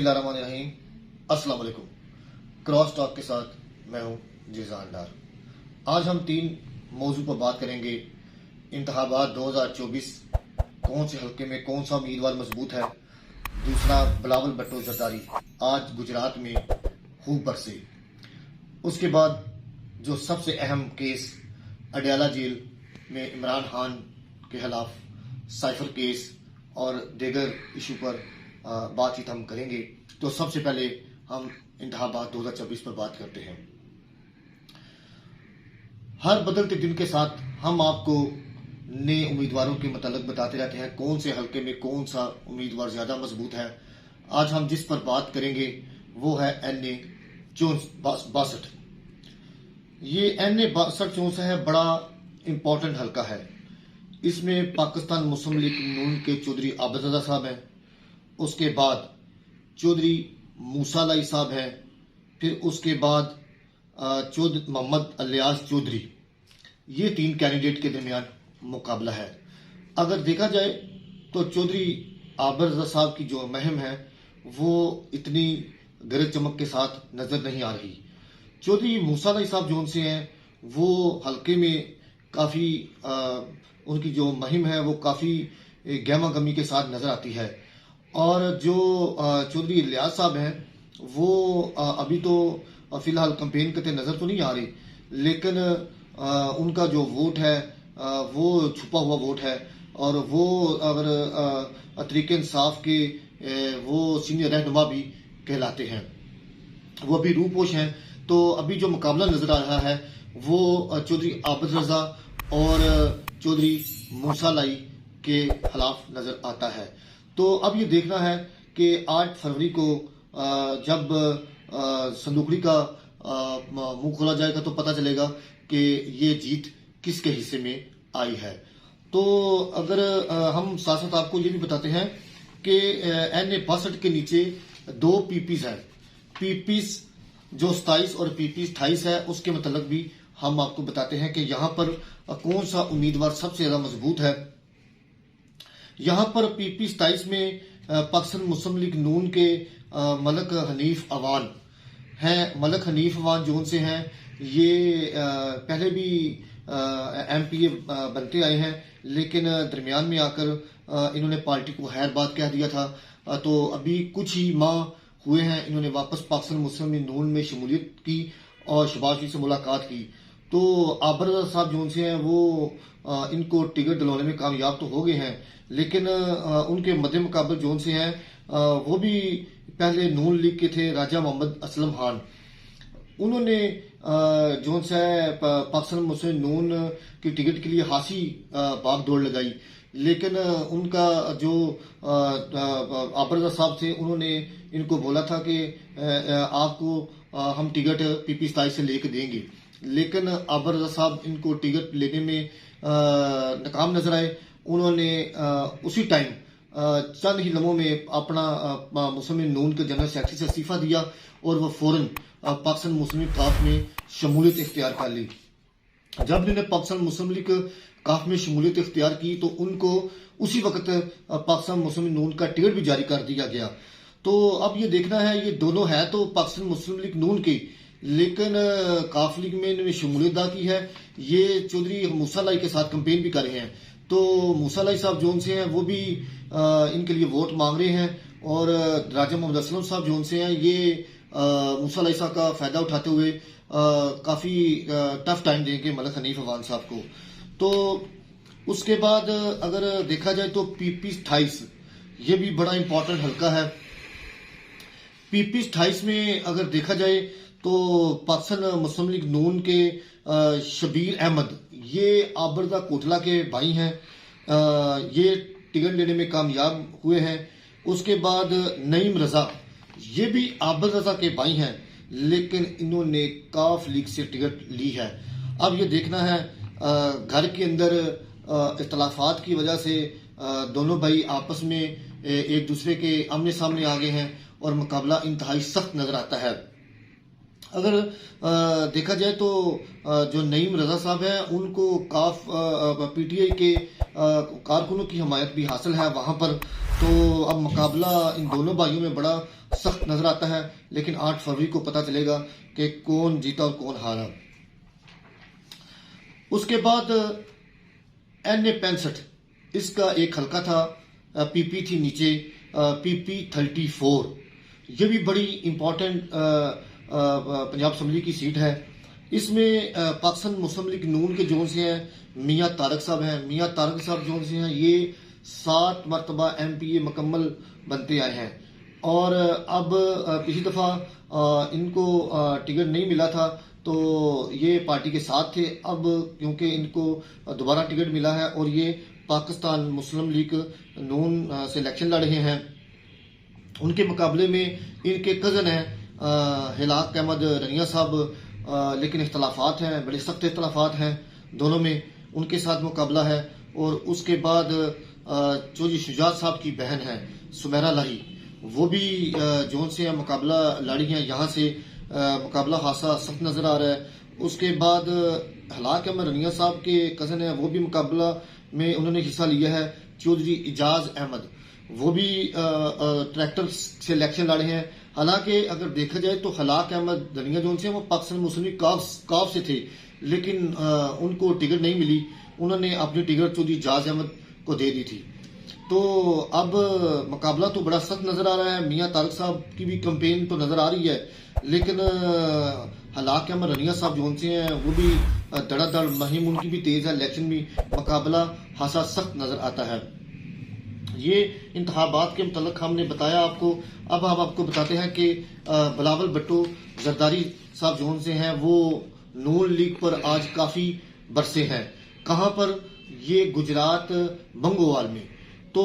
बिस्मिल्लाहिर्रहमानिर्रहीम। अस्सलाम वालेकुम। क्रॉस टॉक के साथ मैं हूं जीजान डार। आज हम 3 मौजू पर बात करेंगे। इंतखाबात 2024, कौन से हल्के में कौन सा उम्मीदवार मजबूत है। दूसरा, बिलावल भुट्टो जरदारी आज गुजरात में खूब बरसे। उसके बाद जो सबसे अहम केस अडयाला जेल में इमरान खान के खिलाफ साइफर केस और दीगर इशू पर बातचीत हम करेंगे। तो सबसे पहले हम इंतखाबात 2024 पर बात करते हैं। हर बदलते दिन के साथ हम आपको नए उम्मीदवारों के मतलब बताते रहते हैं, कौन से हल्के में कौन सा उम्मीदवार ज्यादा मजबूत है। आज हम जिस पर बात करेंगे वो है NA 62। ये NA 62 है, बड़ा इंपॉर्टेंट हल्का है। इसमें पाकिस्तान मुस्लिम लीग नून के चौधरी आबिद रजा साहब हैं, उसके बाद चौधरी मूसा लाई साहब हैं, फिर उसके बाद चौधरी मोहम्मद अलियास चौधरी। ये 3 कैंडिडेट के दरमियान मुकाबला है। अगर देखा जाए तो चौधरी आबिद रजा साहब की जो मुहिम है वो इतनी गरज चमक के साथ नजर नहीं आ रही। चौधरी मूसा लाई साहब जो उनसे हैं वो हल्के में काफी उनकी जो मुहिम है वो काफी गहमा गमी के साथ नजर आती है। और जो चौधरी इलियास साहब हैं वो अभी तो फिलहाल कैंपेन करते नजर तो नहीं आ रही, लेकिन उनका जो वोट है वो छुपा हुआ वोट है। और वो अगर तरीके इंसाफ के वो सीनियर रहनुमा भी कहलाते हैं, वो अभी रूपोश हैं। तो अभी जो मुकाबला नजर आ रहा है वो चौधरी आबिद रजा और चौधरी मूसा लाई के खिलाफ नजर आता है। तो अब ये देखना है कि 8 फरवरी को जब संदूकड़ी का मुंह खोला जाएगा तो पता चलेगा कि ये जीत किसके हिस्से में आई है। तो अगर हम साथ साथ आपको ये भी बताते हैं कि NA 62 के नीचे 2 पीपीज हैं। पीपीज जो 27 और पीपीज 28 है, उसके मतलब भी हम आपको बताते हैं कि यहाँ पर कौन सा उम्मीदवार सबसे ज्यादा मजबूत है। यहाँ पर पीपी 27 में पाकिस्तान मुस्लिम लीग नून के मलक हनीफ अवान हैं। मलक हनीफ अवान जो उनसे हैं ये पहले भी MPA बनते आए हैं, लेकिन दरमियान में आकर इन्होंने पार्टी को खैर बात कह दिया था। तो अभी कुछ ही माह हुए हैं इन्होंने वापस पाकिस्तान मुस्लिम लीग नून में शमूलियत की और शहबाज शरीफ से मुलाकात की। तो आबिद रजा साहब जो उनसे हैं वो इनको टिकट दिलवाने में कामयाब तो हो गए हैं, लेकिन उनके मध्य मुकाबले जो उनसे हैं वो भी पहले नून लीग के थे, राजा मोहम्मद असलम खान। उन्होंने जो उनसे पाकिस्तान मुस्लिम नून की टिकट के लिए खासी भाग दौड़ लगाई, लेकिन उनका जो आबिद रजा साहब थे उन्होंने इनको बोला था कि आपको हम टिकट पीपी 27 से लेकर देंगे, लेकिन आबिद रजा साहब इनको टिकट लेने में नाकाम नजर आए। उन्होंने उसी टाइम चंद ही लम्हों में अपना मुस्लिम नून के जनरल सेक्रेटरी से इस्तीफा दिया और वो फौरन पाकिस्तान मुस्लिम काफ में शमूलियत इख्तियार कर ली। जब उन्होंने पाकिस्तान मुस्लिम लीग काफ में शमूलियत इख्तियार की तो उनको उसी वक्त पाकिस्तान मुस्लिम नून का टिकट भी जारी कर दिया गया। तो अब ये देखना है, ये दोनों है तो पाकिस्तान मुस्लिम लीग नून की, लेकिन काफ लीग में इन्होंने शमूलियत अदा की है। ये चौधरी मूसा लाई के साथ कैंपेन भी कर रहे हैं। तो मूसा लाई साहब जो उनसे हैं वो भी इनके लिए वोट मांग रहे हैं, और राजा मोहम्मद असलम साहब जो उनसे हैं ये मूसा लाई साहब का फायदा उठाते हुए काफी टफ टाइम देंगे मलक हनीफ अवान साहब को। तो उसके बाद अगर देखा जाए तो पीपी 28 ये भी बड़ा इंपॉर्टेंट हल्का है। पीपी 28 में अगर देखा जाए तो पाकिस्तान मुस्लिम लीग नून के शबीर अहमद ये आबिद रजा कोटला के भाई हैं, ये टिकट लेने में कामयाब हुए हैं। उसके बाद नईम रजा ये भी आबिद रजा के भाई हैं, लेकिन इन्होंने काफ लीग से टिकट ली है। अब ये देखना है, घर के अंदर इख्तलाफात की वजह से दोनों भाई आपस में एक दूसरे के आमने सामने आ गए हैं और मुकाबला इंतहाई सख्त नजर आता है। अगर देखा जाए तो जो नईम रजा साहब हैं उनको काफ पीटीआई के कारकुनों की हमायत भी हासिल है वहां पर। तो अब मुकाबला इन दोनों भाइयों में बड़ा सख्त नजर आता है, लेकिन 8 फरवरी को पता चलेगा कि कौन जीता और कौन हारा। उसके बाद NA-65 इसका एक हल्का था, PP थी नीचे, PP-34। ये भी बड़ी इंपॉर्टेंट पंजाब असम्बली की सीट है। इसमें पाकिस्तान मुस्लिम लीग नून के जोन से हैं मियां तारक साहब हैं। मियां तारक साहब जोन से हैं, ये 7 मरतबा MPA मुकम्मल बनते आए हैं। और अब पिछली दफ़ा इनको टिकट नहीं मिला था तो ये पार्टी के साथ थे। अब क्योंकि इनको दोबारा टिकट मिला है और ये पाकिस्तान मुस्लिम लीग नून से इलेक्शन लड़ रहे हैं, उनके मुकाबले में इनके कज़न हैं हिलाक अहमद रनिया साहब, लेकिन इख्तलाफात हैं, बड़े सख्त इख्तलाफात हैं दोनों में, उनके साथ मुकाबला है। और उसके बाद चौधरी शुजात साहब की बहन है सुमेरा लाही, वो भी जोन से मुकाबला लड़ी हैं, यहाँ से मुकाबला खासा सख्त नजर आ रहा है। उसके बाद हिलाक अहमद रनिया साहब के कज़न है, वो भी मुकाबला में उन्होंने हिस्सा लिया है। चौधरी इजाज अहमद वो भी ट्रैक्टर से इलेक्शन लड़े हैं। हालांकि अगर देखा जाए तो हिलाक अहमद रनिया जोन से वो पाकिस्तान मुस्लिम लीग काफ से थे, लेकिन उनको टिकट नहीं मिली, उन्होंने अपनी टिकट चौधरी इजाज अहमद को दे दी थी। तो अब मुकाबला तो बड़ा सख्त नजर आ रहा है। मियां तारक साहब की भी कैंपेन तो नजर आ रही है, लेकिन हिलाक अहमद रनिया साहब जोन से हैं, वो भी धड़ाधड़ मुहिम उनकी भी तेज है। इलेक्शन में मुकाबला खासा सख्त नजर आता है। ये इंतखाबात के मुतल्लिक हमने बताया आपको। अब हम आपको बताते हैं कि बिलावल भुट्टो जरदारी साहब जोन से हैं, वो नून लीग पर आज काफी बरसे हैं। कहां पर? ये गुजरात बंगोवाल में। तो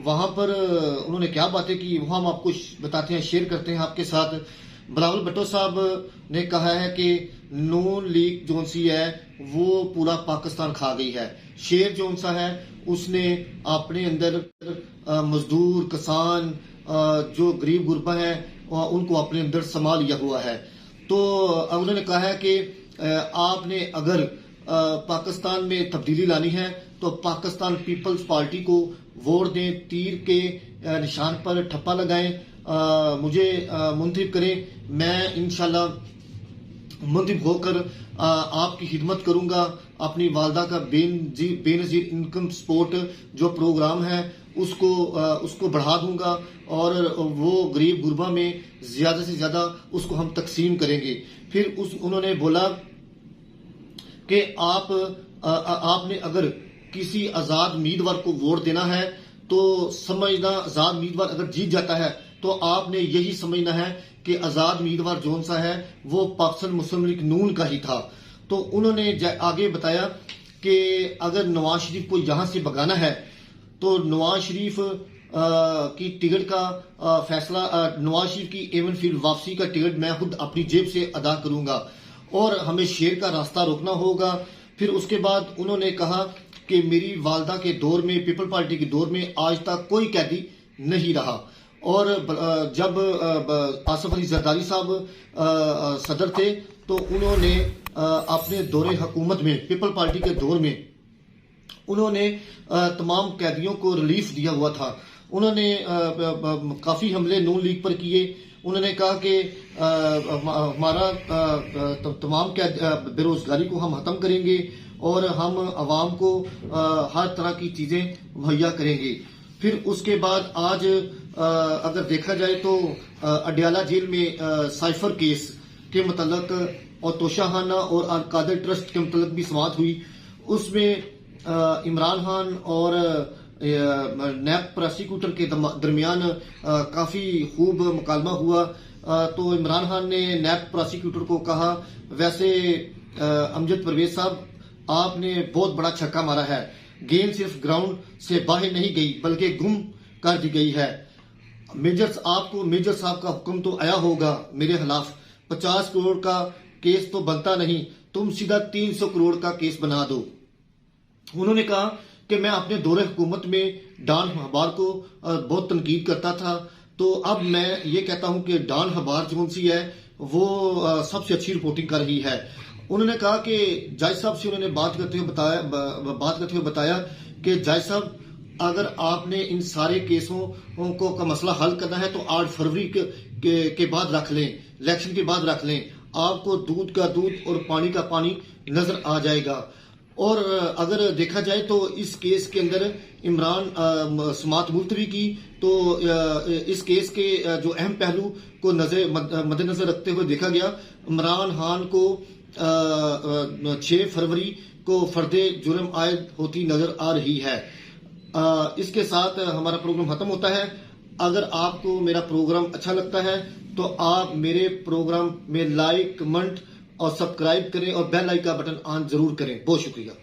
वहां पर उन्होंने क्या बातें की वो हम आपको बताते हैं, शेयर करते हैं आपके साथ। बिलावल भुट्टो साहब ने कहा है कि नून लीग जोन सी है वो पूरा पाकिस्तान खा गई है। शेर जोन सा है उसने अपने अंदर मजदूर, किसान, जो गरीब गुरबा है उनको अपने अंदर समा लिया हुआ है। तो उन्होंने कहा है कि आपने अगर पाकिस्तान में तब्दीली लानी है तो पाकिस्तान पीपल्स पार्टी को वोट दें, तीर के निशान पर ठप्पा लगाएं, मुझे मुंतखब करें, मैं इंशाल्लाह मुंतखब होकर आपकी खिदमत करूंगा। अपनी वालदा का बेनजीर इनकम सपोर्ट जो प्रोग्राम है उसको बढ़ा दूंगा और वो गरीब गुरबा में ज्यादा से ज्यादा उसको हम तकसीम करेंगे। फिर उन्होंने बोला कि आपने अगर किसी आजाद उम्मीदवार को वोट देना है तो समझना, आजाद उम्मीदवार अगर जीत जाता है तो आपने यही समझना है कि आजाद उम्मीदवार जोन सा है वो पाकिस्तान मुस्लिम लीग नून का ही था। तो उन्होंने आगे बताया कि अगर नवाज शरीफ को यहां से भगाना है तो नवाज शरीफ की टिकट का फैसला, नवाज शरीफ की एवन फील्ड वापसी का टिकट मैं खुद अपनी जेब से अदा करूंगा और हमें शेर का रास्ता रोकना होगा। फिर उसके बाद उन्होंने कहा कि मेरी वालदा के दौर में, पीपल पार्टी के दौर में आज तक कोई कैदी नहीं रहा। और जब आसिफ अली जरदारी साहब सदर थे तो उन्होंने अपने दौरे हुकूमत में, पीपल पार्टी के दौर में उन्होंने तमाम कैदियों को रिलीफ दिया हुआ था। उन्होंने काफी हमले नून लीग पर किए। उन्होंने कहा कि हमारा तमाम बेरोजगारी को हम खत्म करेंगे और हम आवाम को हर तरह की चीजें मुहैया करेंगे। फिर उसके बाद आज अगर देखा जाए तो अडयाला जेल में साइफर केस के मुतल्लिक और तोशाखाना और अलकादर ट्रस्ट के मुतल्लिक भी समाअत हुई। उसमें इमरान खान और नैब प्रोसिक्यूटर के दरमियान काफी खूब मुकालमा हुआ। तो इमरान खान ने नैब प्रोसिक्यूटर को कहा, वैसे अमजद परवेज साहब आपने बहुत बड़ा छक्का मारा है, गेंद सिर्फ ग्राउंड से बाहर नहीं गई बल्कि गुम कर दी गई है। मेजर साहब का हुक्म तो आया होगा मेरे खिलाफ, 50 करोड़ का केस तो बनता नहीं, तुम सीधा 300 करोड़ का केस बना दो। उन्होंने कहा कि मैं अपने दौरे हुकूमत में डॉन हबार को बहुत तनकीद करता था, तो अब मैं ये कहता हूं कि डॉन हबार जोन सी है सबसे अच्छी रिपोर्टिंग कर रही है। उन्होंने कहा कि जज साहब से उन्होंने बात करते हुए बताया कि जज साहब, अगर आपने इन सारे केसों का मसला हल करना है तो 8 फरवरी के बाद रख लें, इलेक्शन के बाद रख लें, आपको दूध का दूध और पानी का पानी नजर आ जाएगा। और अगर देखा जाए तो इस केस के अंदर इमरान समाअत मुलतवी की, तो इस केस के जो अहम पहलू को मद्देनजर रखते हुए देखा गया, इमरान खान को 6 फरवरी को फर्दे जुर्म आयद होती नजर आ रही है। इसके साथ हमारा प्रोग्राम खत्म होता है। अगर आपको मेरा प्रोग्राम अच्छा लगता है तो आप मेरे प्रोग्राम में लाइक, कमेंट और सब्सक्राइब करें और बेल आइकन का बटन ऑन जरूर करें। बहुत शुक्रिया।